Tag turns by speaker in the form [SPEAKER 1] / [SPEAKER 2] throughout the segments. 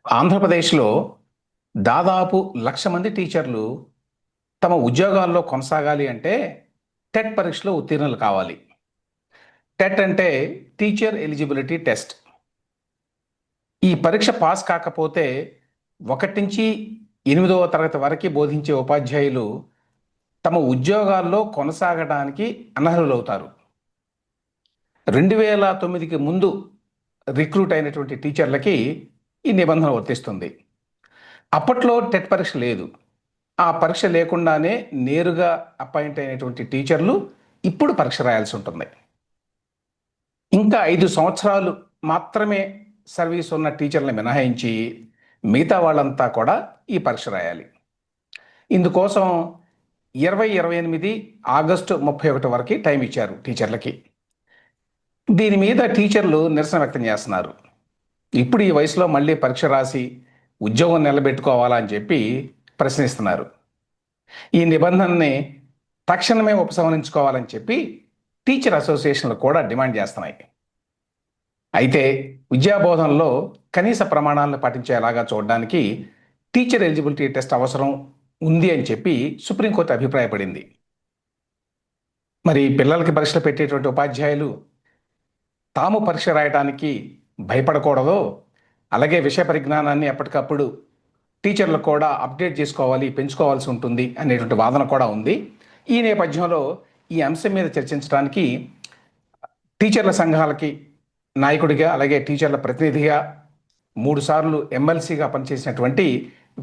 [SPEAKER 1] ఆంధ్రప్రదేశ్‌లో దాదాపు 1,00,000 మంది టీచర్లు తమ ఉద్యోగాల్లో కొనసాగాలి అంటే టెట్ పరీక్షలో ఉత్తీర్ణులు కావాలి. టెట్ అంటే టీచర్ ఎలిజిబిలిటీ టెస్ట్. ఈ పరీక్ష పాస్ కాకపోతే 1-8వ తరగతి వరకు బోధించే ఉపాధ్యాయులు తమ ఉద్యోగాల్లో కొనసాగడానికి అనర్హులవుతారు. 2009కి ముందు రిక్రూట్ అయినటువంటి టీచర్లకి ఈ నిబంధన వర్తిస్తుంది. అప్పట్లో టెట్ పరీక్ష లేదు. ఆ పరీక్ష లేకుండానే నేరుగా అపాయింట్ అయినటువంటి టీచర్లు ఇప్పుడు పరీక్ష రాయాల్సి ఉంటుంది. ఇంకా 5 సంవత్సరాలు మాత్రమే సర్వీస్ ఉన్న టీచర్లను మినహాయించి మిగతా వాళ్ళంతా కూడా ఈ పరీక్ష రాయాలి. ఇందుకోసం 2028 ఆగస్టు 31 వరకు టైం ఇచ్చారు టీచర్లకి. దీని మీద టీచర్లు నిరసన వ్యక్తం చేస్తున్నారు. ఇప్పుడు ఈ వయసులో మళ్ళీ పరీక్ష రాసి ఉద్యోగం నిలబెట్టుకోవాలా అని చెప్పి ప్రశ్నిస్తున్నారు. ఈ నిబంధనని తక్షణమే ఉపసంహరించుకోవాలని చెప్పి టీచర్ అసోసియేషన్లు కూడా డిమాండ్ చేస్తున్నాయి. అయితే విద్యాబోధనలో కనీస ప్రమాణాలను పాటించేలాగా చూడడానికి టీచర్ ఎలిజిబిలిటీ టెస్ట్ అవసరం ఉంది అని చెప్పి సుప్రీంకోర్టు అభిప్రాయపడింది. మరి పిల్లలకి పరీక్షలు పెట్టేటువంటి ఉపాధ్యాయులు తాము పరీక్ష రాయడానికి భయపడకూడదో, అలాగే విషయ పరిజ్ఞానాన్ని ఎప్పటికప్పుడు టీచర్లు కూడా అప్డేట్ చేసుకోవాలి, పెంచుకోవాల్సి ఉంటుంది అనేటువంటి వాదన కూడా ఉంది. ఈ నేపథ్యంలో ఈ అంశం మీద చర్చించడానికి టీచర్ల సంఘాలకి నాయకుడిగా, అలాగే టీచర్ల ప్రతినిధిగా 3 సార్లు ఎమ్మెల్సీగా పనిచేసినటువంటి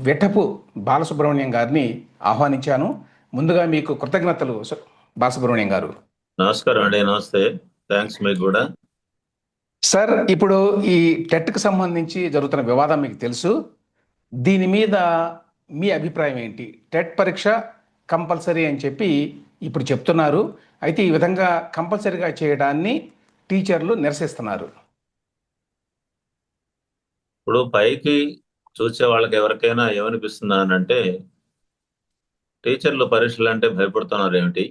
[SPEAKER 1] వెటపు బాలసుబ్రహ్మణ్యం గారిని ఆహ్వానించాను. ముందుగా మీకు కృతజ్ఞతలు బాలసుబ్రహ్మణ్యం గారు.
[SPEAKER 2] నమస్కారం అండి. నమస్తే. థ్యాంక్స్ మీకు కూడా.
[SPEAKER 1] సార్, ఇప్పుడు ఈ టెట్కి సంబంధించి జరుగుతున్న వివాదం మీకు తెలుసు. దీని మీద మీ అభిప్రాయం ఏంటి? టెట్ పరీక్ష కంపల్సరీ అని చెప్పి ఇప్పుడు చెప్తున్నారు. అయితే ఈ విధంగా కంపల్సరీగా చేయడాన్ని టీచర్లు నిరసిస్తున్నారు.
[SPEAKER 2] ఇప్పుడు పైకి చూసే వాళ్ళకి ఎవరికైనా ఏమనిపిస్తుంది అని అంటే, టీచర్లు పరీక్షలు అంటే భయపడుతున్నారు ఏమిటి,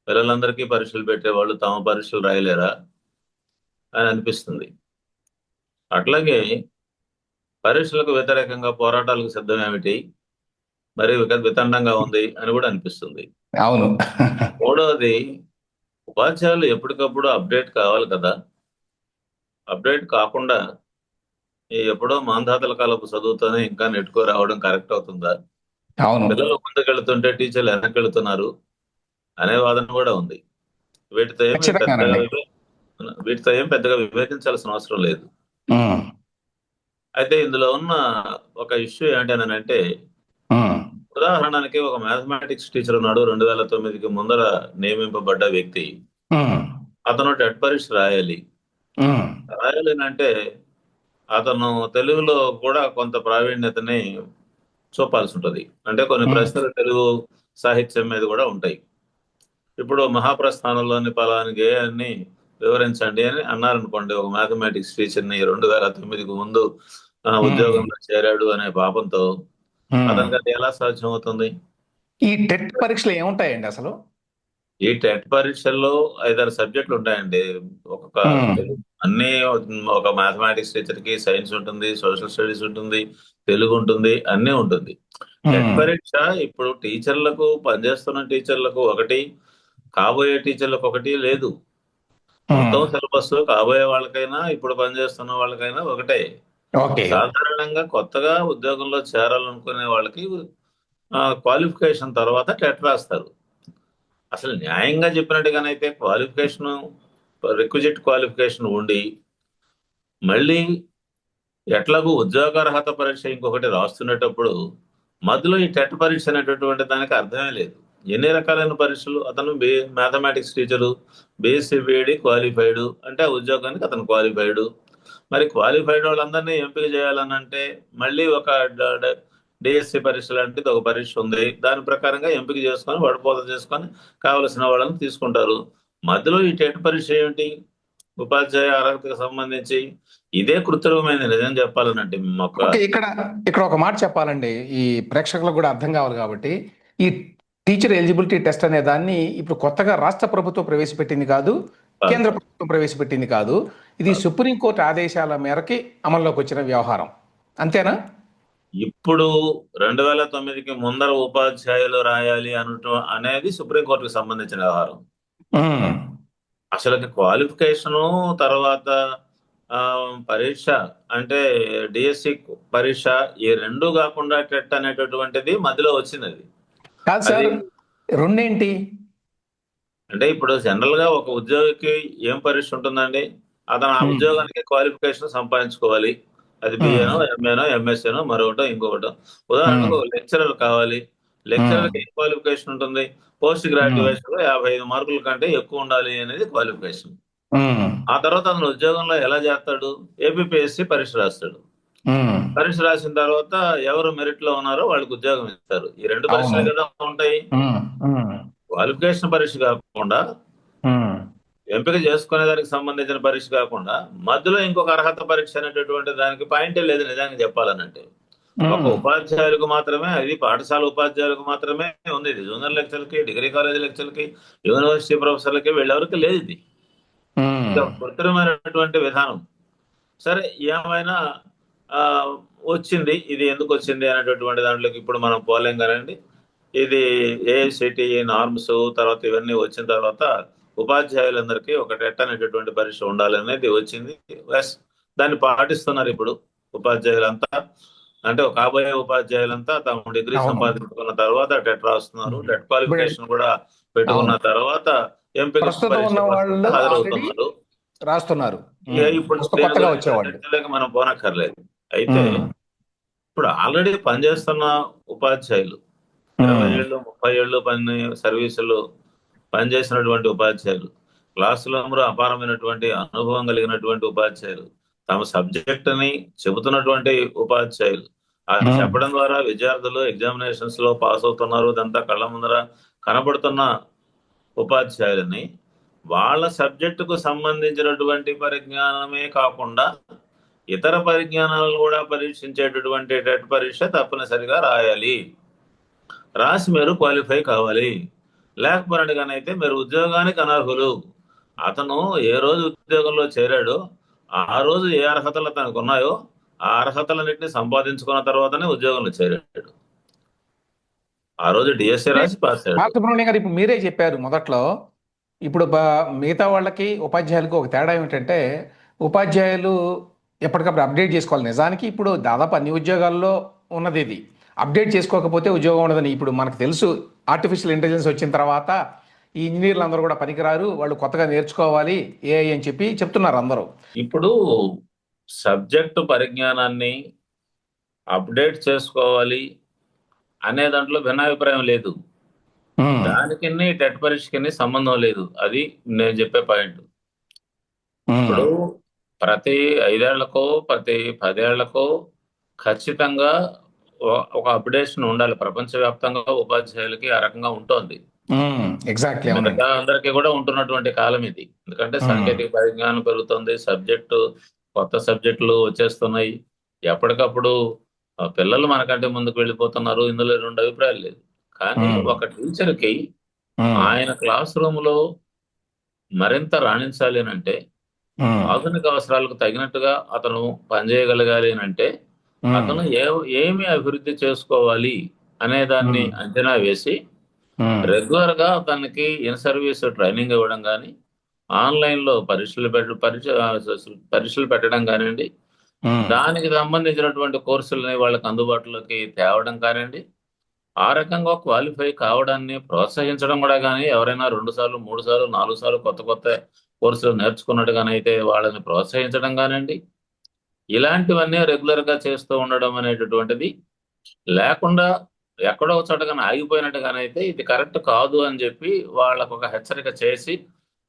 [SPEAKER 2] పిల్లలందరికీ పరీక్షలు పెట్టేవాళ్ళు తాము పరీక్షలు రాయలేరా అని అనిపిస్తుంది. అట్లాగే పరీక్షలకు వ్యతిరేకంగా పోరాటాలకు సిద్ధం ఏమిటి, మరి వితండంగా ఉంది అని కూడా అనిపిస్తుంది.
[SPEAKER 1] అవును.
[SPEAKER 2] మూడవది, ఉపాధ్యాయులు ఎప్పటికప్పుడు అప్డేట్ కావాలి కదా. అప్డేట్ కాకుండా ఎప్పుడో మాంధాతల కాలపు చదువుతోనే ఇంకా నెట్టుకో రావడం కరెక్ట్ అవుతుందా?
[SPEAKER 1] అవును.
[SPEAKER 2] పిల్లలు ముందుకెళ్తుంటే టీచర్లు వెనకెళ్తున్నారు అనే వాదన కూడా ఉంది. వీటితో ఏం పెద్దగా వివేచించాల్సిన అవసరం లేదు. అయితే ఇందులో ఉన్న ఒక ఇష్యూ ఏంటనంటే, ఉదాహరణకి ఒక మ్యాథమెటిక్స్ టీచర్ ఉన్నాడు, 2009కి ముందర నియమింపబడ్డ వ్యక్తి. అతను టెట్ పరీక్ష రాయాలి అంటే అతను తెలుగులో కూడా కొంత ప్రావీణ్యతని చూపాల్సి ఉంటుంది. అంటే కొన్ని ప్రశ్నలు తెలుగు సాహిత్యం మీద కూడా ఉంటాయి. ఇప్పుడు మహాప్రస్థానంలోని పలాని గేయాన్ని వివరించండి అని అన్నారనుకోండి, ఒక మ్యాథమెటిక్స్ టీచర్ని 2009కి ముందు ఉద్యోగంలో చేరాడు అనే పాపంతో అతనికి అది ఎలా సాధ్యం అవుతుంది?
[SPEAKER 1] ఈ టెట్ పరీక్షలు ఏముంటాయండి అసలు?
[SPEAKER 2] ఈ టెట్ పరీక్షల్లో 5-6 సబ్జెక్టులు ఉంటాయండి. అన్ని ఒక మ్యాథమెటిక్స్ టీచర్ కి సైన్స్ ఉంటుంది, సోషల్ స్టడీస్ ఉంటుంది, తెలుగు ఉంటుంది, అన్నీ ఉంటుంది. టెట్ పరీక్ష ఇప్పుడు టీచర్లకు, పనిచేస్తున్న టీచర్లకు ఒకటి, కాబోయే టీచర్లకు ఒకటి లేదు. మొత్తం సిలబస్ కాబోయే వాళ్ళకైనా ఇప్పుడు పనిచేస్తున్న వాళ్ళకైనా ఒకటే. సాధారణంగా కొత్తగా ఉద్యోగంలో చేరాలనుకునే వాళ్ళకి క్వాలిఫికేషన్ తర్వాత టెట్ రాస్తారు. అసలు న్యాయంగా చెప్పినట్టుగానైతే క్వాలిఫికేషన్, రిక్విజిట్ క్వాలిఫికేషన్ ఉండి మళ్ళీ ఎట్లాగూ ఉద్యోగార్హత పరీక్ష ఇంకొకటి రాస్తున్నప్పుడు మధ్యలో ఈ టెట్ పరీక్ష అనేటటువంటి దానికి అర్థమే లేదు. ఎన్ని రకాలైన పరీక్షలు? అతను mathematics teacher, BSc BEd qualified అంటే ఆ ఉద్యోగానికి అతను క్వాలిఫైడ్. మరి క్వాలిఫైడ్ వాళ్ళందరినీ ఎంపిక చేయాలని అంటే మళ్ళీ ఒక డిఎస్సి పరీక్ష లాంటిది ఒక పరీక్ష ఉంది. దాని ప్రకారంగా ఎంపిక చేసుకొని వడపోత చేసుకొని కావలసిన వాళ్ళని తీసుకుంటారు. మధ్యలో ఈ టెట్ పరీక్ష ఏమిటి? ఉపాధ్యాయ అర్హతకు సంబంధించి ఇదే కృత్రిమమైన నిజం చెప్పాలనంటే
[SPEAKER 1] ఇక్కడ ఒక మాట చెప్పాలండి, ఈ ప్రేక్షకులకు కూడా అర్థం కావాలి కాబట్టి. ఈ టీచర్ ఎలిజిబిలిటీ టెస్ట్ అనే దాన్ని ఇప్పుడు కొత్తగా రాష్ట్ర ప్రభుత్వం ప్రవేశపెట్టింది కాదు, కేంద్ర ప్రభుత్వం ప్రవేశపెట్టింది కాదు. ఇది సుప్రీంకోర్టు ఆదేశాల మేరకి అమల్లోకి వచ్చిన వ్యవహారం. అంతేనా?
[SPEAKER 2] ఇప్పుడు 2009కి ముందర ఉపాధ్యాయులు రాయాలి అనేది సుప్రీంకోర్టుకు సంబంధించిన వ్యవహారం.
[SPEAKER 1] ఉమ్,
[SPEAKER 2] అసలు క్వాలిఫికేషను తర్వాత ఆ, పరీక్ష అంటే డిఎస్సి పరీక్ష ఈ రెండు కాకుండా టెట్ అనేటటువంటిది మధ్యలో వచ్చింది అది.
[SPEAKER 1] కాదు
[SPEAKER 2] అది
[SPEAKER 1] సార్, రెండేంటి?
[SPEAKER 2] అంటే ఇప్పుడు జనరల్ గా ఒక ఉద్యోగికి ఏం పరీక్ష ఉంటుందండి? అతను ఆ
[SPEAKER 1] ఉమ్,
[SPEAKER 2] ఉద్యోగానికి క్వాలిఫికేషన్ సంపాదించుకోవాలి. అది
[SPEAKER 1] ఉమ్,
[SPEAKER 2] బిఏనో, ఎంఏనో, ఎంఎస్ఏనో, మరొకటో ఇంకొకటో.
[SPEAKER 1] ఉమ్,
[SPEAKER 2] ఉదాహరణకు ఒక లెక్చరర్ కావాలి.
[SPEAKER 1] ఉమ్,
[SPEAKER 2] లెక్చరర్కి ఏం క్వాలిఫికేషన్ ఉంటుంది? పోస్ట్
[SPEAKER 1] ఉమ్,
[SPEAKER 2] గ్రాడ్యుయేషన్ లో 55 మార్కుల కంటే ఎక్కువ ఉండాలి అనేది క్వాలిఫికేషన్.
[SPEAKER 1] ఉమ్,
[SPEAKER 2] ఆ తర్వాత అతను ఉద్యోగంలో ఎలా చేస్తాడు? ఏపీపీఎస్సీ పరీక్ష రాస్తాడు.
[SPEAKER 1] ఉమ్,
[SPEAKER 2] పరీక్ష రాసిన తర్వాత ఎవరు మెరిట్ లో ఉన్నారో వాళ్ళకి ఉద్యోగం ఇస్తారు. ఈ రెండు
[SPEAKER 1] అవును.
[SPEAKER 2] పరీక్షలు కదా ఉంటాయి.
[SPEAKER 1] ఉమ్, ఉమ్,
[SPEAKER 2] క్వాలిఫికేషన్ పరీక్ష కాకుండా,
[SPEAKER 1] ఉమ్,
[SPEAKER 2] ఎంపిక చేసుకునే దానికి సంబంధించిన పరీక్ష కాకుండా, మధ్యలో ఇంకొక అర్హత పరీక్ష అనేటటువంటి దానికి పాయింటే లేదు నిజానికి చెప్పాలనంటే. ఒక
[SPEAKER 1] ఉమ్,
[SPEAKER 2] ఉపాధ్యాయులకు మాత్రమే, అది పాఠశాల ఉపాధ్యాయులకు మాత్రమే ఉంది. ఇది జూనియర్ లెక్చర్లకి, డిగ్రీ కాలేజీ లెక్చర్లకి, యూనివర్సిటీ ప్రొఫెసర్లకి వీళ్ళెవరికి లేదు ఇది. ఇది
[SPEAKER 1] ఉమ్,
[SPEAKER 2] ఒక కృత్రిమైనటువంటి విధానం. సరే, ఏమైనా ఆ, వచ్చింది. ఇది ఎందుకు వచ్చింది అనేటటువంటి దాంట్లోకి ఇప్పుడు మనం పోలేం కానండి. ఇది ఏఐసిటిఈ నార్మ్స్ తర్వాత ఇవన్నీ వచ్చిన తర్వాత ఉపాధ్యాయులందరికీ ఒక టెట్ అనేటటువంటి పరీక్ష ఉండాలనేది వచ్చింది. ఎస్, దాన్ని పాటిస్తున్నారు ఇప్పుడు ఉపాధ్యాయులంతా. అంటే ఒక కాబోయే ఉపాధ్యాయులంతా తమ డిగ్రీ
[SPEAKER 1] అవును.
[SPEAKER 2] సంపాదించుకున్న తర్వాత టెట్ రాస్తున్నారు.
[SPEAKER 1] ఉమ్.
[SPEAKER 2] టెట్
[SPEAKER 1] ఇప్పుడు
[SPEAKER 2] క్వాలిఫికేషన్ కూడా పెట్టుకున్న
[SPEAKER 1] అవును,
[SPEAKER 2] తర్వాత ఎంపిక
[SPEAKER 1] ప్రస్తుతం
[SPEAKER 2] పరీక్ష
[SPEAKER 1] ఉన్న
[SPEAKER 2] కోసం
[SPEAKER 1] వాళ్ళు ఆల్రెడీ
[SPEAKER 2] హాజరవుతున్నారు.
[SPEAKER 1] రాస్తున్నారు.
[SPEAKER 2] ఇప్పుడు
[SPEAKER 1] ప్రస్తుతం
[SPEAKER 2] దీని
[SPEAKER 1] కొత్తగా
[SPEAKER 2] గురించి
[SPEAKER 1] వచ్చేవాళ్ళు.
[SPEAKER 2] చర్చలోకి మనం పోనక్కర్లేదు. అయితే
[SPEAKER 1] ఉమ్,
[SPEAKER 2] ఇప్పుడు ఆల్రెడీ పనిచేస్తున్న ఉపాధ్యాయులు, 20
[SPEAKER 1] ఉమ్,
[SPEAKER 2] ఏళ్ళు 30 ఏళ్ళు సర్వీసులు పనిచేసినటువంటి ఉపాధ్యాయులు, క్లాస్ రూమ్లో అపారమైనటువంటి అనుభవం కలిగినటువంటి ఉపాధ్యాయులు, తమ సబ్జెక్టుని చెబుతున్నటువంటి ఉపాధ్యాయులు, అది
[SPEAKER 1] ఉమ్,
[SPEAKER 2] చెప్పడం ద్వారా విద్యార్థులు ఎగ్జామినేషన్స్ లో పాస్ అవుతున్నారు, ఇదంతా కళ్ళ ముందర కనబడుతున్న ఉపాధ్యాయులని వాళ్ళ సబ్జెక్టుకు సంబంధించినటువంటి పరిజ్ఞానమే కాకుండా ఇతర పరిజ్ఞానాలను కూడా పరీక్షించేటటువంటి టెట్ పరీక్ష తప్పనిసరిగా రాయాలి. రాసి మీరు క్వాలిఫై కావాలి. లేకపోయినట్టుగానైతే మీరు ఉద్యోగానికి అనర్హులు. అతను ఏ రోజు ఉద్యోగంలో చేరాడో ఆ రోజు ఏ అర్హతలు తనకు ఉన్నాయో ఆ అర్హతలన్నింటినీ సంపాదించుకున్న తర్వాతనే ఉద్యోగంలో చేరాడు. ఆ రోజు డిఎస్సి
[SPEAKER 1] అంటే
[SPEAKER 2] రాసి పాస్ అయ్యాడు.
[SPEAKER 1] బాలసుబ్రహ్మణ్యం గారు, ఇప్పుడు మీరే చెప్పారు మొదట్లో. ఇప్పుడు మిగతా వాళ్ళకి ఉపాధ్యాయులకు ఒక తేడా ఏమిటంటే, ఉపాధ్యాయులు ఎప్పటికప్పుడు అప్డేట్ చేసుకోవాలి. నిజానికి ఇప్పుడు దాదాపు అన్ని ఉద్యోగాల్లో ఉన్నది ఇది. అప్డేట్ చేసుకోకపోతే ఉద్యోగం ఉండదని ఇప్పుడు మనకు తెలుసు. ఆర్టిఫిషియల్ ఇంటెలిజెన్స్ వచ్చిన తర్వాత ఈ ఇంజనీర్లు అందరూ కూడా పనికిరారు, వాళ్ళు కొత్తగా నేర్చుకోవాలి ఏఐ అని చెప్పి చెప్తున్నారు అందరూ.
[SPEAKER 2] ఇప్పుడు సబ్జెక్టు పరిజ్ఞానాన్ని అప్డేట్ చేసుకోవాలి అనే దాంట్లో భిన్నాభిప్రాయం లేదు.
[SPEAKER 1] ఉమ్,
[SPEAKER 2] దానికి టెట్ పరీక్షకి సంబంధం లేదు. అది నేను చెప్పే పాయింట్.
[SPEAKER 1] ఉమ్,
[SPEAKER 2] ఇప్పుడు ప్రతి 5 ఏళ్లకో ప్రతి 10 ఏళ్లకో ఖచ్చితంగా ఒక అప్డేషన్ ఉండాలి. ప్రపంచవ్యాప్తంగా ఉపాధ్యాయులకి ఆ రకంగా ఉంటుంది.
[SPEAKER 1] ఎగ్జాక్ట్లీ, అవునండి.
[SPEAKER 2] మిగతా అందరికీ కూడా ఉంటున్నటువంటి కాలం ఇది. ఎందుకంటే
[SPEAKER 1] ఉమ్,
[SPEAKER 2] సాంకేతిక పరిజ్ఞానం పెరుగుతుంది, కొత్త సబ్జెక్టులు వచ్చేస్తున్నాయి. ఎప్పటికప్పుడు పిల్లలు మనకంటే ముందుకు వెళ్ళిపోతున్నారు. ఇందులో రెండు అభిప్రాయాలు లేదు. కానీ
[SPEAKER 1] ఉమ్,
[SPEAKER 2] ఒక టీచర్కి
[SPEAKER 1] ఉమ్,
[SPEAKER 2] ఆయన క్లాస్ రూమ్ లో మరింత రాణించాలి అని అంటే,
[SPEAKER 1] ఉమ్,
[SPEAKER 2] ఆధునిక అవసరాలకు తగినట్టుగా అతను పనిచేయగలగాలి అని అంటే,
[SPEAKER 1] ఉమ్,
[SPEAKER 2] అతను ఏమి అభివృద్ధి చేసుకోవాలి అనే దాన్ని
[SPEAKER 1] ఉమ్,
[SPEAKER 2] అంచనా వేసి
[SPEAKER 1] ఉమ్,
[SPEAKER 2] రెగ్యులర్ గా అతనికి ఇన్ సర్వీస్ ట్రైనింగ్ ఇవ్వడం కానీ, ఆన్లైన్ లో పరీక్షలు పెట్టడం కానివ్వండి,
[SPEAKER 1] ఉమ్,
[SPEAKER 2] దానికి సంబంధించినటువంటి కోర్సులని వాళ్ళకి అందుబాటులోకి తేవడం కానివ్వండి, ఆ రకంగా క్వాలిఫై కావడాన్ని ప్రోత్సహించడం కూడా. కానీ ఎవరైనా 2 సార్లు 3 సార్లు 4 సార్లు కొత్త కొత్త కోర్సులు నేర్చుకున్నట్టుగానైతే వాళ్ళని ప్రోత్సహించడం కానివ్వండి, ఇలాంటివన్నీ రెగ్యులర్ గా చేస్తూ ఉండడం అనేటటువంటిది లేకుండా ఎక్కడో ఒక చోటగానే ఆగిపోయినట్టుగానైతే ఇది కరెక్ట్ కాదు అని చెప్పి వాళ్ళకు ఒక హెచ్చరిక చేసి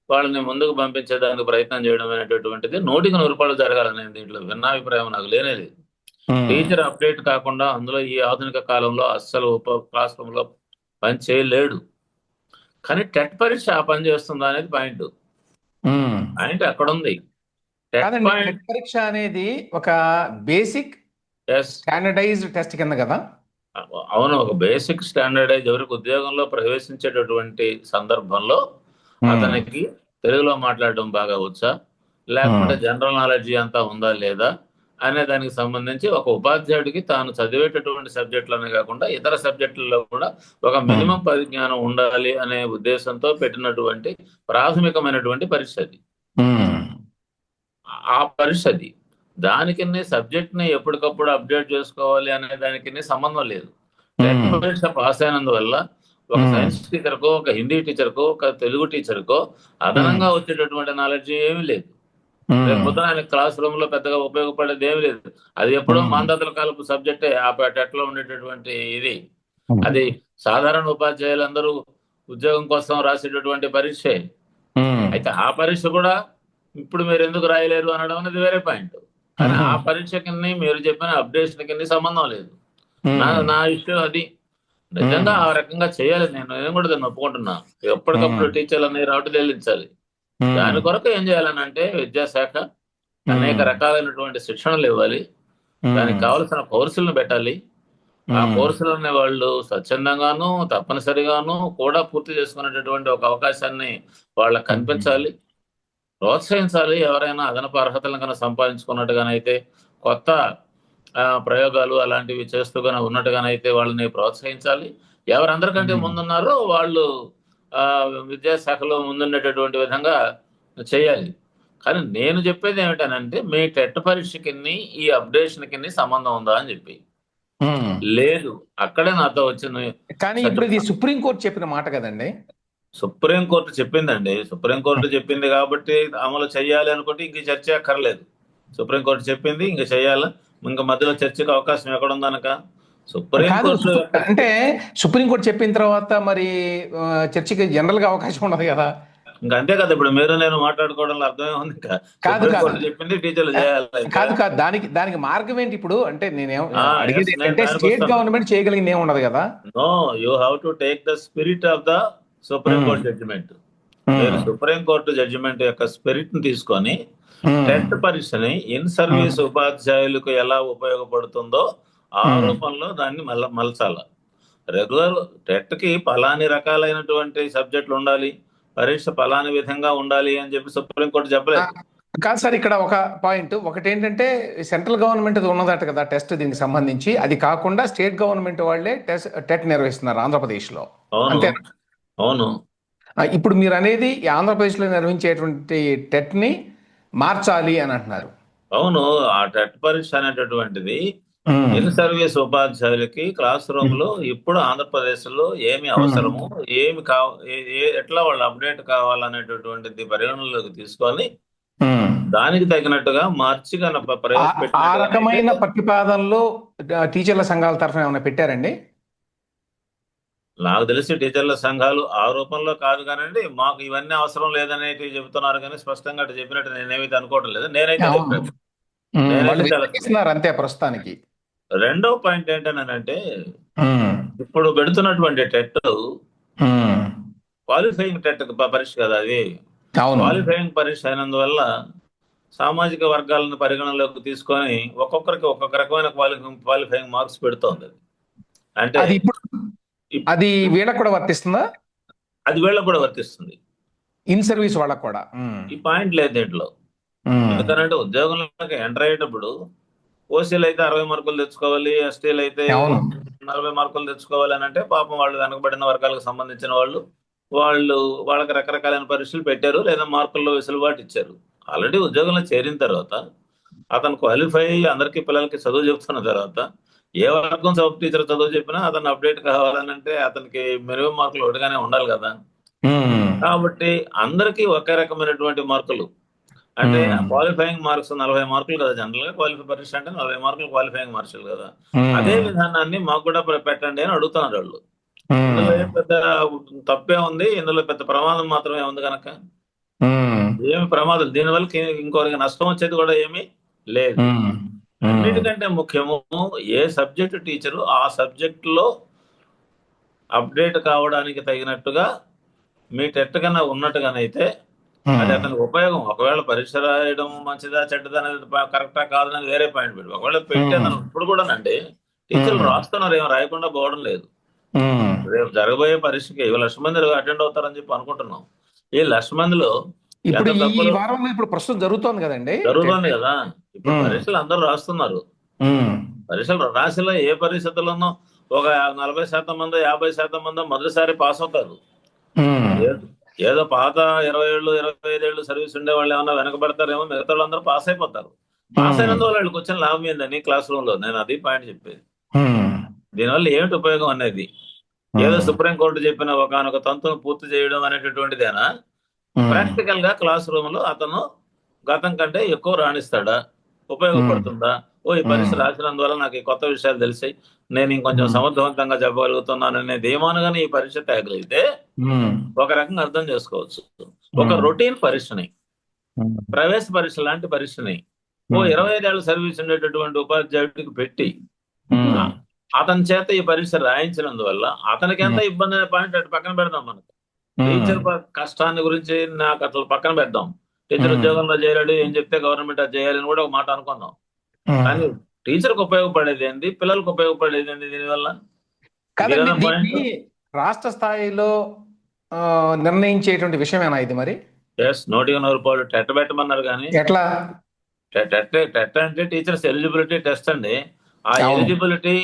[SPEAKER 2] వాళ్ళని ముందుకు పంపించేదానికి ప్రయత్నం చేయడం అనేటటువంటిది 100కి 100 జరగాలని దీంట్లో భిన్నాభిప్రాయం నాకు లేనేది.
[SPEAKER 1] ఉమ్,
[SPEAKER 2] టీచర్ అప్డేట్ కాకుండా అందులో ఈ ఆధునిక కాలంలో అస్సలు క్లాస్ రూమ్ లో పని చేయలేడు. కానీ టెట్ పరీక్ష ఆ పని చేస్తుందా అనేది పాయింట్.
[SPEAKER 1] ఉమ్.
[SPEAKER 2] పాయింట్ అక్కడ ఉంది. టెట్
[SPEAKER 1] కాదండి,
[SPEAKER 2] పాయింట్.
[SPEAKER 1] టెట్ పరీక్ష అనేది ఒక బేసిక్
[SPEAKER 2] ఎస్.
[SPEAKER 1] స్టాండర్డైజ్డ్ టెస్ట్ కింద కదా?
[SPEAKER 2] అవును, ఒక బేసిక్ స్టాండర్డైజ్ ఎవరికి ఉద్యోగంలో ప్రవేశించేటటువంటి సందర్భంలో
[SPEAKER 1] ఉమ్,
[SPEAKER 2] అతనికి తెలుగులో మాట్లాడడం బాగా వచ్చా,
[SPEAKER 1] ఉమ్,
[SPEAKER 2] లేకపోతే జనరల్ నాలెడ్జీ అంతా ఉందా లేదా అనే దానికి సంబంధించి ఒక ఉపాధ్యాయుడికి తాను చదివేటటువంటి సబ్జెక్టులోనే కాకుండా ఇతర సబ్జెక్టుల్లో కూడా ఒక మినిమం పరిజ్ఞానం ఉండాలి అనే ఉద్దేశంతో పెట్టినటువంటి ప్రాథమికమైనటువంటి పరీక్ష అది. ఆ పరీక్ష అది. దానికి సబ్జెక్ట్ ని ఎప్పటికప్పుడు అప్డేట్ చేసుకోవాలి అనే దానికి సంబంధం లేదు. టెట్ పరీక్ష పాస్ అయినందువల్ల ఒక సైన్స్ టీచర్కో, ఒక హిందీ టీచర్కో, ఒక తెలుగు టీచర్కో అదనంగా వచ్చేటటువంటి నాలెడ్జ్ ఏమీ లేదు. రేపు పొద్దున ఆయన క్లాస్ రూమ్ లో పెద్దగా ఉపయోగపడేది ఏమి లేదు. అది ఎప్పుడో మాంధాతల కాలపు సబ్జెక్టే ఆ టెట్ లో ఉండేటటువంటి ఇది. అది సాధారణ ఉపాధ్యాయులందరూ ఉద్యోగం కోసం రాసేటటువంటి పరీక్షే. అయితే ఆ పరీక్ష కూడా ఇప్పుడు మీరు ఎందుకు రాయలేరు అనడం అనేది వేరే పాయింట్. కానీ ఆ పరీక్షకి మీరు చెప్పిన అప్డేషన్ కి సంబంధం లేదు. నా ఇష్టం అది. నిజంగా ఆ రకంగా చేయాలి. నేను కూడా దాన్ని ఒప్పుకుంటున్నా. ఎప్పటికప్పుడు టీచర్లు అన్ని రాటు తేలించాలి. దాని కొరకు ఏం చేయాలని అంటే విద్యాశాఖ అనేక రకాలైనటువంటి శిక్షణలు ఇవ్వాలి. దానికి కావలసిన కోర్సులను పెట్టాలి. ఆ కోర్సులని వాళ్ళు స్వచ్ఛందంగాను తప్పనిసరిగాను కూడా పూర్తి చేసుకునేటటువంటి ఒక అవకాశాన్ని వాళ్ళకి కనిపించాలి, ప్రోత్సహించాలి. ఎవరైనా అదనపు అర్హతలను కనుక సంపాదించుకున్నట్టుగానైతే, కొత్త ప్రయోగాలు అలాంటివి చేస్తూగానే ఉన్నట్టుగానైతే వాళ్ళని ప్రోత్సహించాలి. ఎవరందరికంటే ముందున్నారో వాళ్ళు విద్యాశాఖలో ముందుండేటటువంటి విధంగా చేయాలి. కానీ నేను చెప్పేది ఏమిటనంటే, మీ టెట్ పరీక్షకి ఈ అప్డేషన్ కి సంబంధం ఉందా అని చెప్పి. లేదు. అక్కడే నాతో వచ్చింది.
[SPEAKER 1] కానీ ఇప్పుడు ఇది సుప్రీంకోర్టు చెప్పిన మాట కదండి.
[SPEAKER 2] సుప్రీంకోర్టు చెప్పిందండి. సుప్రీంకోర్టు చెప్పింది కాబట్టి అమలు చేయాలి అనుకుంటే ఇంక చర్చ అక్కర్లేదు. సుప్రీంకోర్టు చెప్పింది, ఇంక చేయాలా? ఇంకా మధ్యలో చర్చకు అవకాశం ఎక్కడుందనక? సుప్రీంకోర్టు
[SPEAKER 1] అంటే సుప్రీంకోర్టు చెప్పిన తర్వాత మరి చర్చకి జనరల్ గా అవకాశం ఉండదు కదా.
[SPEAKER 2] ఇంకా అంతే కదా. ఇప్పుడు మీరు నేను మాట్లాడుకోవడంలో అర్థమే ఉంది. చెప్పింది టీచర్లు చేయాలి.
[SPEAKER 1] కాదు దానికి మార్గం ఏంటి ఇప్పుడు? అంటే నేనేం అడిగేది ఏంటంటే స్టేట్ గవర్నమెంట్ చేయగలిగింది ఏమి ఉండదు కదా.
[SPEAKER 2] No, you have to take the spirit of the Supreme Court judgment. మీరు సుప్రీంకోర్టు జడ్జిమెంట్ యొక్క స్పిరిట్ ని తీసుకొని టెట్ పరీక్షని ఇన్ సర్వీస్ ఉపాధ్యాయులకు ఎలా ఉపయోగపడుతుందో ఆ రూపంలో దాన్ని మలచాల. రెగ్యులర్ టెట్ కి పలాని రకాలైనటువంటి సబ్జెక్టులు ఉండాలి, పరీక్ష పలాని విధంగా ఉండాలి అని చెప్పి సుప్రీంకోర్టు చెప్పలేదు.
[SPEAKER 1] కాదు సార్, ఇక్కడ ఒక పాయింట్ ఒకటి ఏంటంటే, సెంట్రల్ గవర్నమెంట్ ఉన్నదట కదా టెస్ట్ దీనికి సంబంధించి. అది కాకుండా స్టేట్ గవర్నమెంట్ వాళ్ళే టెట్ నిర్వహిస్తున్నారు ఆంధ్రప్రదేశ్ లో. అంతే?
[SPEAKER 2] అవును.
[SPEAKER 1] ఇప్పుడు మీరు అనేది ఆంధ్రప్రదేశ్ లో నిర్వహించేటువంటి టెట్ ని మార్చాలి అని అంటున్నారు.
[SPEAKER 2] అవును. ఆ టెట్ పరీక్ష అనేటటువంటిది ఇన్ సర్వీస్ ఉపాధ్యాయులకి క్లాస్ రూమ్ లో ఇప్పుడు ఆంధ్రప్రదేశ్ లో ఏమి అవసరము, ఏమి ఎట్లా వాళ్ళు అప్డేట్ కావాలనేటటువంటిది పరిగణనలోకి తీసుకొని దానికి తగినట్టుగా మార్చి
[SPEAKER 1] ఆ రకమైన ప్రతిపాదనలో టీచర్ల సంఘాల తరఫున ఏమైనా పెట్టారండి?
[SPEAKER 2] నాకు తెలిసి టీచర్ల సంఘాలు ఆ రూపంలో కాదు కానండి, మాకు ఇవన్నీ అవసరం లేదనేది చెబుతున్నారు. కానీ స్పష్టంగా చెప్పినట్టు నేనేమైతే అనుకోవటం లేదు. నేనైతే
[SPEAKER 1] అంతే ప్రస్తుతానికి.
[SPEAKER 2] రెండో పాయింట్ ఏంటనంటే, ఇప్పుడు పెడుతున్నటువంటి టెట్ క్వాలిఫైయింగ్ టెట్ పరీక్ష కదా. అది క్వాలిఫైయింగ్ పరీక్ష అయినందువల్ల సామాజిక వర్గాలను పరిగణనలోకి తీసుకొని ఒక్కొక్కరికి ఒక్కొక్క రకమైన క్వాలిఫైయింగ్ మార్క్స్ పెడుతోంది. అంటే
[SPEAKER 1] అది వీళ్ళకు కూడా వర్తిస్తుందా?
[SPEAKER 2] అది వీళ్ళకు కూడా వర్తిస్తుంది,
[SPEAKER 1] ఇన్ సర్వీస్ వాళ్ళకు కూడా.
[SPEAKER 2] ఈ పాయింట్ లేదు దీంట్లో. ఎందుకంటే ఉద్యోగంలోకి ఎంటర్ అయ్యేటప్పుడు ఓసీలు అయితే 60 మార్కులు తెచ్చుకోవాలి, ఎస్టీలు అయితే 40 మార్కులు తెచ్చుకోవాలి అని అంటే, పాపం వాళ్ళు వెనకబడిన వర్గాలకు సంబంధించిన వాళ్ళకి రకరకాలైన పరీక్షలు పెట్టారు, లేదా మార్కుల్లో వెసులుబాటు ఇచ్చారు. ఆల్రెడీ ఉద్యోగంలో చేరిన తర్వాత అతను క్వాలిఫై అందరికీ పిల్లలకి చదువు చెప్తున్న తర్వాత ఏ వర్గం సబ్ టీచర్ చదువు చెప్పినా అతను అప్డేట్ కావాలని అంటే అతనికి మినిమం మార్కులు ఒకటిగానే ఉండాలి కదా. కాబట్టి అందరికీ ఒకే రకమైనటువంటి మార్కులు, అంటే క్వాలిఫైయింగ్ మార్క్స్ 40 మార్కులు కదా. జనరల్ గా క్వాలిఫై పరీక్ష అంటే 40 మార్కులు క్వాలిఫైయింగ్ మార్కులు కదా. అదే విధానాన్ని మాకు కూడా పెట్టండి అని అడుగుతున్నారు వాళ్ళు. ఇందులో పెద్ద తప్పే ఉంది, ఇందులో పెద్ద ప్రమాదం మాత్రమే ఉంది కనుక ఏమి ప్రమాదం, దీనివల్ల ఇంకొకరికి నష్టం వచ్చేది కూడా ఏమీ లేదు. అన్నిటికంటే ముఖ్యము, ఏ సబ్జెక్టు టీచరు ఆ సబ్జెక్ట్ లో అప్డేట్ కావడానికి తగినట్టుగా మీ టెట్ కన్నా ఉన్నట్టుగానైతే అది అతనికి ఉపయోగం. ఒకవేళ పరీక్ష రాయడం మంచిదా చెడ్డదా అనేది కరెక్టా కాదనేది వేరే పాయింట్ పెట్టి, ఒకవేళ పెట్టేదాన్ని ఇప్పుడు కూడానండి టీచర్లు రాస్తున్నారు, ఏం రాయకుండా పోవడం లేదు. రేపు జరగబోయే పరీక్షకి 1,00,000 మంది అటెండ్ అవుతారని చెప్పి అనుకుంటున్నాం. ఈ 1,00,000 మందిలో
[SPEAKER 1] ఇప్పుడు
[SPEAKER 2] ఎంత
[SPEAKER 1] ఈ
[SPEAKER 2] తప్పులు
[SPEAKER 1] వారంలో ఇప్పుడు ప్రస్తుతం జరుగుతోంది కదండి టెట్.
[SPEAKER 2] జరుగుతుంది కదా. ఇప్పుడు
[SPEAKER 1] ఉమ్,
[SPEAKER 2] పరీక్షలు అందరూ రాస్తున్నారు.
[SPEAKER 1] ఉమ్,
[SPEAKER 2] పరీక్షలు రాసిలో ఏ పరిస్థితుల్లోనూ ఒక 40% మందో 50% మందో మొదటిసారి పాస్ అవుతారు.
[SPEAKER 1] ఉమ్,
[SPEAKER 2] ఏదో ఏదో పాత 20 ఏళ్ళు 25 ఏళ్ళు సర్వీస్ ఉండే వాళ్ళు ఏమన్నా వెనకబడతారేమో, మిగతా వాళ్ళందరూ పాస్ అయిపోతారు. పాస్
[SPEAKER 1] ఉమ్,
[SPEAKER 2] అయినందువల్ల వాళ్ళకి వచ్చిన లాభం ఏందని క్లాస్ రూమ్ లో నేను అది పాయింట్ చెప్పేది.
[SPEAKER 1] ఉమ్,
[SPEAKER 2] దీనివల్ల ఏమిటి ఉపయోగం అనేది? ఏదో
[SPEAKER 1] ఉమ్,
[SPEAKER 2] సుప్రీంకోర్టు చెప్పిన ఒకనొక తంతును పూర్తి చేయడం అనేటటువంటిదేనా?
[SPEAKER 1] ఉమ్,
[SPEAKER 2] ప్రాక్టికల్ గా క్లాస్ రూమ్ లో అతను గతం కంటే ఎక్కువ రాణిస్తాడా?
[SPEAKER 1] ఉమ్,
[SPEAKER 2] ఉపయోగపడుతుందా? ఓ ఈ పరీక్ష
[SPEAKER 1] ఉమ్,
[SPEAKER 2] రాసినందువల్ల నాకు ఈ కొత్త విషయాలు తెలిసాయి, నేను ఇంకొంచెం
[SPEAKER 1] ఉమ్,
[SPEAKER 2] సమర్థవంతంగా చెప్పగలుగుతున్నాను అనే ధీమానుగానే ఈ పరీక్ష తయారైతే
[SPEAKER 1] ఉమ్,
[SPEAKER 2] ఒక రకంగా అర్థం చేసుకోవచ్చు. ఒక
[SPEAKER 1] ఉమ్,
[SPEAKER 2] రొటీన్ పరీక్షని,
[SPEAKER 1] ఉమ్,
[SPEAKER 2] ప్రవేశ పరీక్ష లాంటి పరీక్షని ఓ
[SPEAKER 1] ఉమ్,
[SPEAKER 2] 25 ఏళ్ల సర్వీస్ ఉండేటటువంటి ఉపాధ్యాయుడికి పెట్టి
[SPEAKER 1] ఉమ్,
[SPEAKER 2] ఆ- అతని చేత ఈ పరీక్ష రాయించినందువల్ల అతనికి ఎంత
[SPEAKER 1] ఉమ్,
[SPEAKER 2] ఇబ్బంది అనే పాయింట్ అటు పక్కన పెడదాం. మనకు
[SPEAKER 1] ఉమ్,
[SPEAKER 2] టీచర్ కష్టాన్ని గురించి నాకు అసలు పక్కన పెడదాం. టీచర్
[SPEAKER 1] ఉమ్,
[SPEAKER 2] ఉద్యోగంలో చేరాడు, ఏం చెప్తే గవర్నమెంట్ అది చేయాలని కూడా ఒక మాట అనుకుందాం.
[SPEAKER 1] ఉమ్.
[SPEAKER 2] కానీ టీచర్కి ఉపయోగపడేది ఏంది, పిల్లలకు ఉపయోగపడేది ఏంది దీనివల్ల? ఇది
[SPEAKER 1] కాదండి
[SPEAKER 2] కదా పాయింట్.
[SPEAKER 1] దీన్ని రాష్ట్ర స్థాయిలో ఆ, నిర్ణయించేటువంటి విషయమేనా ఇది మరి?
[SPEAKER 2] ఎస్, 100 టెట్ పెట్టమన్నారు కానీ
[SPEAKER 1] ఎట్లా?
[SPEAKER 2] టెట్ అంటే టీచర్స్ ఎలిజిబిలిటీ టెస్ట్ అండి. ఆ
[SPEAKER 1] అవును.
[SPEAKER 2] ఎలిజిబిలిటీ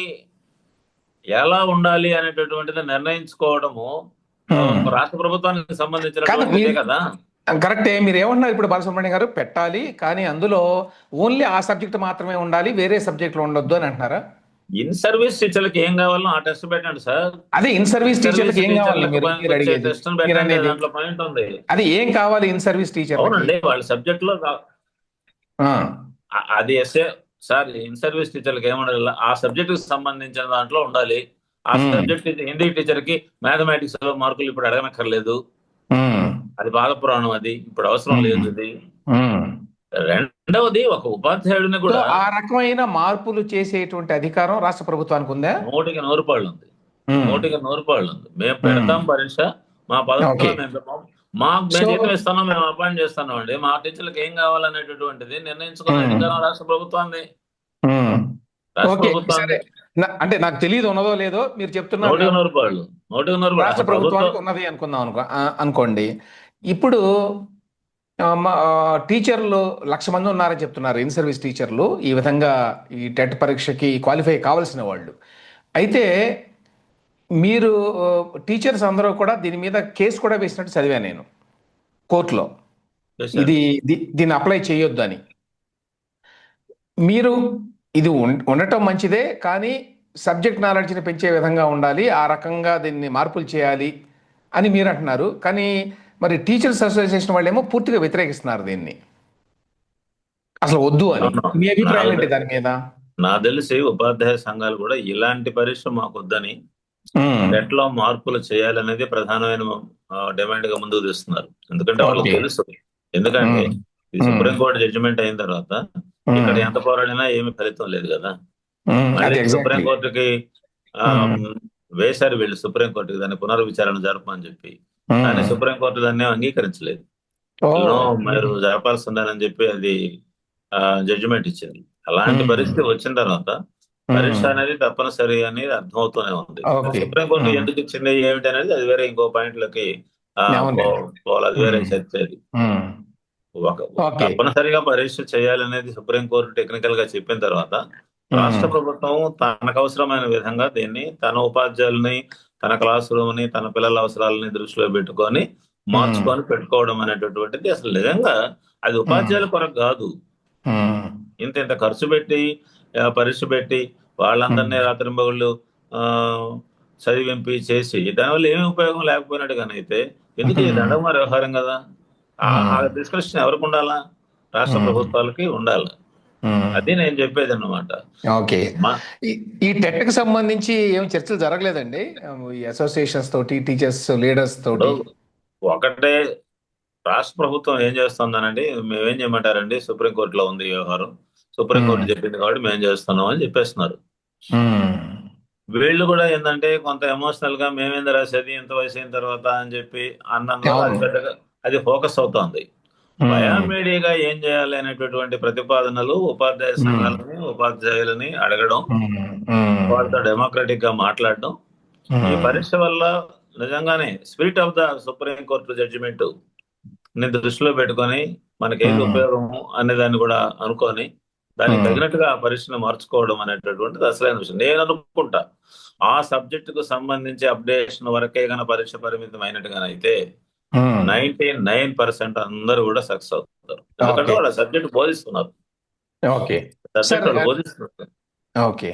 [SPEAKER 2] ఎలా ఉండాలి అనేటటువంటిది నిర్ణయించుకోవడము
[SPEAKER 1] ఉమ్.
[SPEAKER 2] రాష్ట్ర ప్రభుత్వానికి
[SPEAKER 1] కాదు
[SPEAKER 2] సంబంధించినటువంటిదే
[SPEAKER 1] మీరు
[SPEAKER 2] కదా.
[SPEAKER 1] కరెక్టే, మీరు ఏమన్నారు ఇప్పుడు బాలసుబ్రహ్మణ్యం గారు, పెట్టాలి కానీ అందులో ఓన్లీ ఆ సబ్జెక్ట్ మాత్రమే ఉండాలి, వేరే సబ్జెక్టులు ఉండొద్దు అని అంటున్నారా?
[SPEAKER 2] ఇన్ సర్వీస్ టీచర్లకు ఏం కావాలో ఆ టెస్ట్ పెట్టండి సార్.
[SPEAKER 1] అదే ఇన్
[SPEAKER 2] ఇన్
[SPEAKER 1] సర్వీస్
[SPEAKER 2] సర్వీస్
[SPEAKER 1] టీచర్లకు ఏం కావాలి
[SPEAKER 2] టీచర్లకు
[SPEAKER 1] మీరు మీరు
[SPEAKER 2] పనికొచ్చే
[SPEAKER 1] అడిగేది,
[SPEAKER 2] టెస్ట్
[SPEAKER 1] మీరు
[SPEAKER 2] పెట్టండి,
[SPEAKER 1] అనేది?
[SPEAKER 2] దాంట్లో పాయింట్ ఉంది.
[SPEAKER 1] అది ఏం కావాలి ఇన్ సర్వీస్ టీచర్లకి?
[SPEAKER 2] అవునండి, వాళ్ళ సబ్జెక్ట్ లో
[SPEAKER 1] ఆ,
[SPEAKER 2] అది ఎస్ఏ సార్. ఇన్ సర్వీస్ టీచర్లకు ఏముండాలి, ఆ సబ్జెక్ట్ కి సంబంధించిన దాంట్లో ఉండాలి. ఆ
[SPEAKER 1] ఉమ్,
[SPEAKER 2] సబ్జెక్ట్ హిందీ టీచర్ కి మ్యాథమెటిక్స్ లో మార్కులు ఇప్పుడు అడగనక్కర్లేదు.
[SPEAKER 1] ఉమ్,
[SPEAKER 2] అది బాధ పురాణం, అది ఇప్పుడు అవసరం
[SPEAKER 1] ఉమ్,
[SPEAKER 2] లేదు. ఇది
[SPEAKER 1] ఉమ్.
[SPEAKER 2] రెండవది, ఒక ఉపాధ్యాయుడిని
[SPEAKER 1] సో
[SPEAKER 2] కూడా
[SPEAKER 1] ఆ రకమైన మార్పులు చేసేటువంటి అధికారం రాష్ట్ర ప్రభుత్వానికి ఉందా?
[SPEAKER 2] 100కి 100 పాళ్ళు ఉంది.
[SPEAKER 1] ఉమ్,
[SPEAKER 2] 100కి 100 పాళ్ళు ఉంది. మేము
[SPEAKER 1] ఉమ్.
[SPEAKER 2] పెడతాం పరీక్ష, మా పద్ధతిలో
[SPEAKER 1] ఓకే.
[SPEAKER 2] మేము పెడతాం. మేము
[SPEAKER 1] సో
[SPEAKER 2] జీతం ఇస్తున్నాం, మేము అపాయింట్ చేస్తున్నాం అండి. మా టీచర్లకు ఏం కావాలనేటటువంటిది నిర్ణయించుకునే
[SPEAKER 1] ఉమ్,
[SPEAKER 2] అధికారం రాష్ట్ర ప్రభుత్వాన్ని.
[SPEAKER 1] ఉమ్.
[SPEAKER 2] రాష్ట్ర
[SPEAKER 1] ఓకే సరే.
[SPEAKER 2] ప్రభుత్వాన్ని
[SPEAKER 1] అంటే నాకు తెలియదు ఉన్నదో లేదో, మీరు చెప్తున్నారు
[SPEAKER 2] నూటికి
[SPEAKER 1] కాబట్టి
[SPEAKER 2] నూరు పాళ్ళు 100కి 100 పాళ్ళు
[SPEAKER 1] రాష్ట్ర
[SPEAKER 2] అసలు ప్రభుత్వం.
[SPEAKER 1] ప్రభుత్వానికి ఉన్నది అనుకుందాం అనుకోండి. ఇప్పుడు టీచర్లు 1,00,000 మంది ఉన్నారని చెప్తున్నారు, ఇన్ సర్వీస్ టీచర్లు ఈ విధంగా ఈ టెట్ పరీక్షకి క్వాలిఫై కావాల్సిన వాళ్ళు. అయితే మీరు టీచర్స్ అందరూ కూడా దీని మీద కేసు కూడా వేసినట్టు చదివాను నేను కోర్టులో,
[SPEAKER 2] చేశారు.
[SPEAKER 1] ఇది దీన్ని అప్లై చేయొద్దు అని. మీరు ఇది ఉండటం మంచిదే, కానీ సబ్జెక్ట్ నాలెడ్జ్ని పెంచే విధంగా ఉండాలి, ఆ రకంగా దీన్ని మార్పులు చేయాలి అని మీరు అంటున్నారు. కానీ మరి టీచర్స్ అసోసియేషన్ వాళ్ళేమో పూర్తిగా వ్యతిరేకిస్తున్నారు దీన్ని, అసలు వద్దు అని.
[SPEAKER 2] అవును.
[SPEAKER 1] మీ అభిప్రాయం
[SPEAKER 2] నాకు
[SPEAKER 1] ఏంటి దాని మీద?
[SPEAKER 2] నాకు తెలిసి ఉపాధ్యాయ సంఘాలు కూడా ఇలాంటి పరీక్ష మాకు వద్దని,
[SPEAKER 1] ఉమ్,
[SPEAKER 2] టెట్ లో మార్పులు చేయాలనేది ప్రధానమైన డిమాండ్ గా ముందుకు తెస్తున్నారు. ఎందుకంటే వాళ్ళకి
[SPEAKER 1] ఓకే.
[SPEAKER 2] తెలుసు. ఎందుకంటే
[SPEAKER 1] ఉమ్,
[SPEAKER 2] ఈ
[SPEAKER 1] ఉమ్,
[SPEAKER 2] సుప్రీంకోర్టు జడ్జిమెంట్ అయిన తర్వాత ఇక్కడ
[SPEAKER 1] ఉమ్,
[SPEAKER 2] ఎంత పోరాడినా ఏమి ఫలితం లేదు కదా. మళ్ళీ
[SPEAKER 1] అది ఎగ్జాక్ట్లీ.
[SPEAKER 2] సుప్రీంకోర్టుకి ఆ, వేశారు వీళ్ళు, సుప్రీంకోర్టుకి దాన్ని పునర్విచారణ జరపమని చెప్పి. కానీ సుప్రీంకోర్టు దాన్ని అంగీకరించలేదు.
[SPEAKER 1] ఓ.
[SPEAKER 2] నో, మీరు జరపాల్సిందేనని చెప్పి అది జడ్జిమెంట్ ఇచ్చింది. అలాంటి పరిస్థితి వచ్చిన తర్వాత పరీక్ష అనేది తప్పనిసరి అనేది అర్థమవుతూనే ఉంది.
[SPEAKER 1] ఓకే.
[SPEAKER 2] సుప్రీంకోర్టు ఎందుకు ఇచ్చింది ఏమిటి అనేది అది వేరే ఇంకో పాయింట్ లోకి
[SPEAKER 1] అవునులే.
[SPEAKER 2] పోవాలి, అది వేరే చర్చ. అది ఒక
[SPEAKER 1] ఓకే.
[SPEAKER 2] తప్పనిసరిగా పరీక్ష చేయాలనేది సుప్రీంకోర్టు టెక్నికల్ గా చెప్పిన తర్వాత రాష్ట్ర ప్రభుత్వం తనకు అవసరమైన విధంగా దీన్ని, తన ఉపాధ్యాయుల్ని, తన క్లాస్ రూమ్ ని, తన పిల్లల అవసరాలని దృష్టిలో పెట్టుకొని మార్చుకొని పెట్టుకోవడం అనేటటువంటిది అసలు నిజంగా అది ఉపాధ్యాయుల కొరకు కాదు. ఇంత ఇంత ఖర్చు పెట్టి పరీక్ష పెట్టి వాళ్ళందరినీ రాత్రింబగళ్ళు ఆ చదివింపి చేసి దానివల్ల ఏమి ఉపయోగం లేకపోయినట్టుగానైతే ఎందుకు ఈ దండమార వ్యవహారం కదా. ఆ డిస్కషన్ ఎవరికి ఉండాలా? రాష్ట్ర ప్రభుత్వాలకి ఉండాలి. అది నేను చెప్పేది అన్నమాట.
[SPEAKER 1] ఓకే. ఈ టెట్కి సంబంధించి ఏం చర్చలు జరగలేదండి ఈ అసోసియేషన్స్ తోటి, టీచర్స్ లీడర్స్
[SPEAKER 2] ఇప్పుడు
[SPEAKER 1] తోటి?
[SPEAKER 2] ఒకటే రాష్ట్ర ప్రభుత్వం ఏం చేస్తుందనండి, మేమేం చేయమంటారండి, సుప్రీంకోర్టులో ఉంది ఈ వ్యవహారం, సుప్రీంకోర్టు చెప్పింది కాబట్టి మేము చేస్తున్నాం అని చెప్పేస్తున్నారు. వీళ్ళు కూడా ఏంటంటే కొంత ఎమోషనల్ గా మేమేంది రాసేది ఇంత వయసు అయిన తర్వాత అని చెప్పి అన్నందువల్ల అది పెద్దగా అది ఫోకస్ అవుతోంది. బయామీడియాగా ఏం చేయాలి అనేటటువంటి ప్రతిపాదనలు ఉపాధ్యాయ సంఘాలని, ఉపాధ్యాయులని అడగడం, వాళ్ళతో డెమోక్రటిక్ గా మాట్లాడడం, ఈ పరీక్ష వల్ల నిజంగానే spirit of the Supreme Court judgment ని దృష్టిలో పెట్టుకొని మనకేది
[SPEAKER 1] ఉమ్,
[SPEAKER 2] ఉపయోగము అనే దాన్ని కూడా అనుకొని దానికి
[SPEAKER 1] ఉమ్,
[SPEAKER 2] తగినట్టుగా ఆ పరీక్షను మార్చుకోవడం అనేటటువంటిది అసలైన విషయం. నేను అనుకుంటా ఆ సబ్జెక్ట్ కు సంబంధించి అప్డేషన్ వరకే గన పరీక్ష పరిమితం అయినట్టుగానైతే
[SPEAKER 1] ఉమ్.
[SPEAKER 2] 99% అందరూ కూడా సక్సెస్ అవుతారు. ఎందుకంటే
[SPEAKER 1] ఓకే
[SPEAKER 2] వాళ్ళ సబ్జెక్ట్ బోధిస్తున్నారు.
[SPEAKER 1] ఓకే సార్
[SPEAKER 2] సబ్జెక్ట్ వాళ్ళు బోధిస్తున్నారు.
[SPEAKER 1] ఓకే